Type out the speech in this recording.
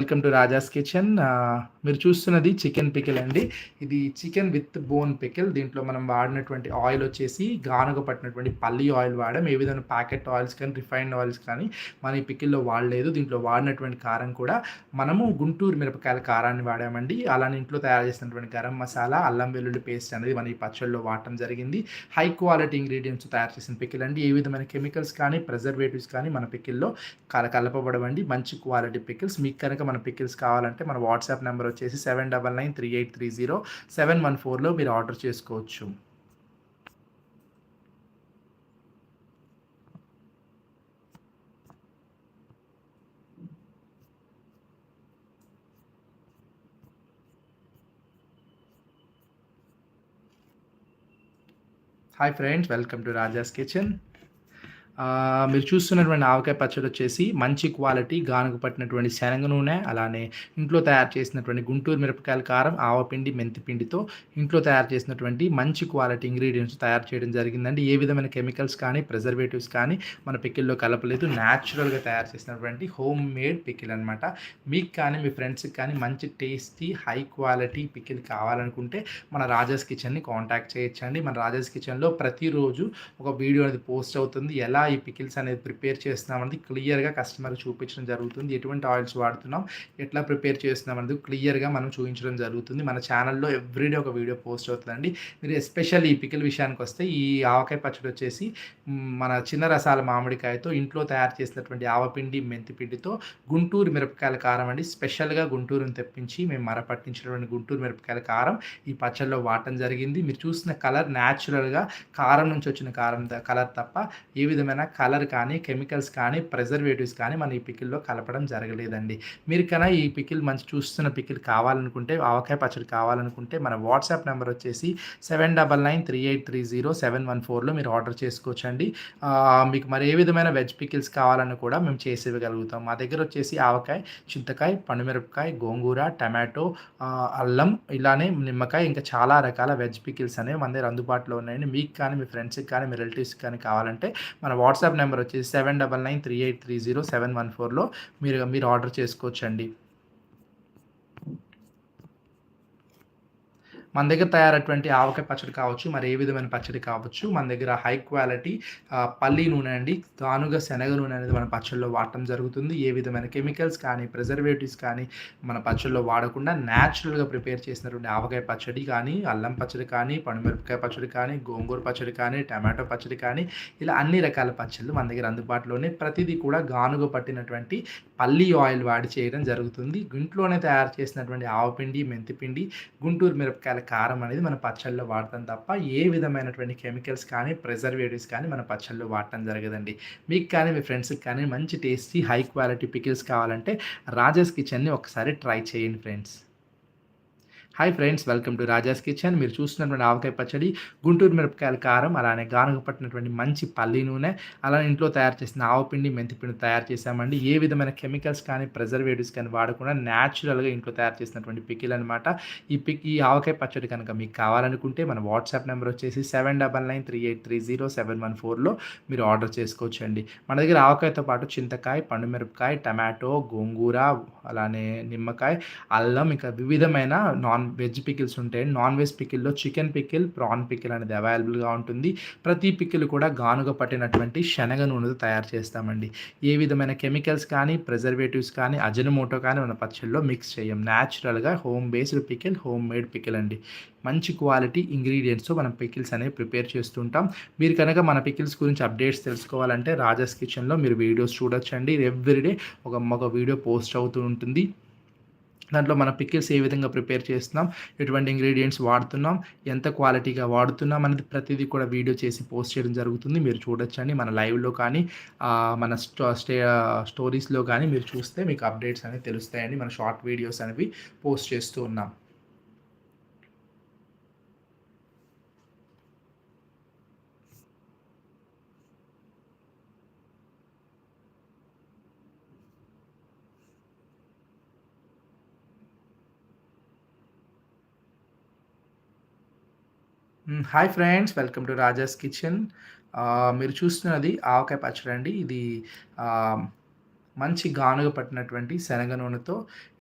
Welcome to Raja's kitchen. మీరు చూస్తున్నది chicken pickle అండి. ఇది చికెన్ విత్ బోన్ పికిల్. దీంట్లో మనం వాడినటువంటి ఆయిల్ వచ్చేసి గానుగ పట్టినటువంటి పల్లి ఆయిల్ వాడాం. ఏ విధమైన ప్యాకెట్ ఆయిల్స్ కానీ, రిఫైన్డ్ ఆయిల్స్ కానీ మన ఈ పికిల్‌లో వాడలేదు. దీంట్లో వాడినటువంటి కారం కూడా మనము గుంటూరు మిరపకాయల కారాన్ని వాడామండి. అలానే ఇంట్లో తయారు చేసినటువంటి గరం మసాలా, అల్లం వెల్లుల్లి పేస్ట్ అనేది మన ఈ పచ్చడిలో వాడటం జరిగింది. హై క్వాలిటీ ఇంగ్రీడియెంట్స్ తయారు చేసిన పికిల్ అండి. ఏ విధమైన కెమికల్స్ కానీ, ప్రిజర్వేటివ్స్ కానీ మన పికిల్‌లో కలపబడవండి. మంచి క్వాలిటీ పికిల్స్. మీకు కనుక మన పికిల్స్ కావాలంటే మన వాట్సాప్ నెంబర్ వచ్చేసి 7993830714లో మీరు ఆర్డర్ చేసుకోవచ్చు. Hi friends, welcome to Raja's kitchen. మీరు చూస్తున్నటువంటి ఆవకాయ పచ్చడి వచ్చేసి మంచి క్వాలిటీ గానుగ పట్టినటువంటి శనగ నూనె, అలానే ఇంట్లో తయారు చేసినటువంటి గుంటూరు మిరపకాయల కారం, ఆవపిండి, మెంతిపిండితో ఇంట్లో తయారు చేసినటువంటి మంచి క్వాలిటీ ఇంగ్రీడియంట్స్ తయారు చేయడం జరిగిందండి. ఏ విధమైన కెమికల్స్ కానీ, ప్రిజర్వేటివ్స్ కానీ మన పికిల్‌లో కలపలేదు. న్యాచురల్‌గా తయారు చేసినటువంటి హోమ్ మేడ్ పికిల్ అనమాట. మీకు కానీ, మీ ఫ్రెండ్స్‌కి కానీ మంచి టేస్టీ, హై క్వాలిటీ పికిల్ కావాలనుకుంటే మన రాజాస్ కిచెన్‌ని కాంటాక్ట్ చేయొచ్చండి. మన రాజాస్ కిచెన్‌లో ప్రతిరోజు ఒక వీడియో అనేది పోస్ట్ అవుతుంది. ఎలా ఈ పికిల్స్ అనేది ప్రిపేర్ చేస్తున్నామనేది క్లియర్‌గా కస్టమర్‌కి చూపించడం జరుగుతుంది. ఎటువంటి ఆయిల్స్ వాడుతున్నాం, ఎట్లా ప్రిపేర్ చేస్తున్నాం అనేది క్లియర్‌గా మనం చూపించడం జరుగుతుంది. మన ఛానల్‌లో ఎవ్రీడే ఒక వీడియో పోస్ట్ అవుతుందండి. మీరు ఎస్పెషల్లీ ఈ పికిల్ విషయానికొస్తే ఈ ఆవకాయ పచ్చడి వచ్చేసి మన చిన్న రసాల మామిడికాయతో ఇంట్లో తయారు చేసినటువంటి ఆవపిండి, మెంతిపిండితో గుంటూరు మిరపకాయల కారం అండి. స్పెషల్‌గా గుంటూరుని తెప్పించి మేము మరపట్టించినటువంటి గుంటూరు మిరపకాయల కారం ఈ పచ్చడిలో వాడటం జరిగింది. మీరు చూసిన కలర్ న్యాచురల్‌గా కారం నుంచి వచ్చిన కలర్ తప్ప ఏ విధమైన కలర్ కానీ, కెమికల్స్ కానీ, ప్రిజర్వేటివ్స్ కానీ మన ఈ పికిల్‌లో కలపడం జరగలేదండి. మీరు కన్నా ఈ పికిల్ మంచి చూస్తున్న పికిల్ కావాలనుకుంటే, ఆవకాయ పచ్చడి కావాలనుకుంటే మన వాట్సాప్ నెంబర్ వచ్చేసి 7993830714లో మీరు ఆర్డర్ చేసుకోవచ్చండి. మీకు మరి ఏ విధమైన వెజ్ పికిల్స్ కావాలన్నా కూడా మేము చేసి ఇవ్వగలుగుతాం. మా దగ్గర వచ్చేసి ఆవకాయ, చింతకాయ, పండుమిరపకాయ, గోంగూర, టమాటో, అల్లం, ఇలానే నిమ్మకాయ, ఇంకా చాలా రకాల వెజ్ పికిల్స్ అనేవి మన దగ్గర అందుబాటులో ఉన్నాయండి. మీకు కానీ, మీ ఫ్రెండ్స్‌కి కానీ, మీ రిలేటివ్స్‌కి కానీ కావాలంటే మన వాట్సాప్ నెంబర్ వచ్చేసి 7993830714లో మీరు ఆర్డర్ చేసుకోవచ్చండి. మన దగ్గర తయారైనటువంటి ఆవకాయ పచ్చడి కావచ్చు, మరి ఏ విధమైన పచ్చడి కావచ్చు, మన దగ్గర హై క్వాలిటీ పల్లి నూనె అండి, గానుగ శనగ నూనె అనేది మన పచ్చడిలో వాడటం జరుగుతుంది. ఏ విధమైన కెమికల్స్ కానీ, ప్రిజర్వేటివ్స్ కానీ మన పచ్చడిలో వాడకుండా న్యాచురల్‌గా ప్రిపేర్ చేసినటువంటి ఆవకాయ పచ్చడి కానీ, అల్లం పచ్చడి కానీ, పండుమిరపకాయ పచ్చడి కానీ, గోంగూర పచ్చడి కానీ, టమాటో పచ్చడి కానీ, ఇలా అన్ని రకాల పచ్చళ్ళు మన దగ్గర అందుబాటులోనే. ప్రతిదీ కూడా గానుగ పట్టినటువంటి పల్లి ఆయిల్ వాడి చేయడం జరుగుతుంది. ఇంట్లోనే తయారు చేసినటువంటి ఆవపిండి, మెంతిపిండి, గుంటూరు మిరపకాయల కారం అనేది మన పచ్చళ్ళలో వాడతాం తప్ప ఏ విధమైనటువంటి కెమికల్స్ కానీ, ప్రిజర్వేటివ్స్ కానీ మన పచ్చళ్ళలో వాడటం జరగదండి. మీకు కానీ, మీ ఫ్రెండ్స్‌కి కానీ మంచి టేస్టీ, హై క్వాలిటీ పికిల్స్ కావాలంటే రాజాస్ కిచెన్‌ని ఒకసారి ట్రై చేయండి friends. Hi friends, welcome to Raja's kitchen. మీరు చూస్తున్నటువంటి ఆవకాయ పచ్చడి, గుంటూరు మిరపకాయల కారం, అలానే గానుగ పట్టినటువంటి మంచి పల్లి నూనె, అలానే ఇంట్లో తయారు చేసిన ఆవపిండి, మెంతిపిండి తయారు చేశామండి. ఏ విధమైన కెమికల్స్ కానీ, ప్రిజర్వేటివ్స్ కానీ వాడకుండా న్యాచురల్‌గా ఇంట్లో తయారు చేసినటువంటి పికిల్ అనమాట. ఈ ఆవకాయ పచ్చడి కనుక మీకు కావాలనుకుంటే మన వాట్సాప్ నెంబర్ వచ్చేసి 7993830714లో మీరు ఆర్డర్ చేసుకోవచ్చండి. మన దగ్గర ఆవకాయతో పాటు చింతకాయ, పండుమిరపకాయ, టమాటో, గోంగూర, అలానే నిమ్మకాయ, అల్లం, ఇంకా వివిధమైన నాన్ వెజ్ పికిల్స్ ఉంటాయండి. నాన్ వెజ్ పికిల్‌లో చికెన్ పికిల్, ప్రాన్ పికిల్ అనేది అవైలబుల్‌గా ఉంటుంది. ప్రతి పికిల్ కూడా గానుగ పట్టినటువంటి శనగ నూనెతో తయారు చేస్తామండి. ఏ విధమైన కెమికల్స్ కానీ, ప్రిజర్వేటివ్స్ కానీ, అజినోమోటో కానీ మన పచ్చడిలో మిక్స్ చేయం. న్యాచురల్‌గా home based pickle, home made pickle అండి. మంచి క్వాలిటీ ఇంగ్రీడియెంట్స్‌తో మనం పికిల్స్ అనేవి ప్రిపేర్ చేస్తుంటాం. మీరు కనుక మన పికిల్స్ గురించి అప్డేట్స్ తెలుసుకోవాలంటే రాజాస్ కిచెన్‌లో మీరు వీడియోస్ చూడొచ్చండి. ఎవ్రీడే ఒక వీడియో పోస్ట్ అవుతూ ఉంటుంది. దాంట్లో మన పికిల్స్ ఏ విధంగా ప్రిపేర్ చేస్తున్నాం, ఎటువంటి ఇంగ్రీడియంట్స్ వాడుతున్నాం, ఎంత క్వాలిటీగా వాడుతున్నాం అనేది ప్రతిదీ కూడా వీడియో చేసి పోస్ట్ చేయడం జరుగుతుంది. మీరు చూడొచ్చండి. మన లైవ్‌లో కానీ, మన స్టోరీస్‌లో కానీ మీరు చూస్తే మీకు అప్డేట్స్ అనేవి తెలుస్తాయండి. మన షార్ట్ వీడియోస్ అనేవి పోస్ట్ చేస్తూ ఉన్నాం. Hi friends, welcome to Raja's kitchen. మీరు చూస్తున్నది ఆవకాయ పచ్చడి అండి. ఇది ఆహ్, మంచి గానుగ పట్టినటువంటి శనగ నూనెతో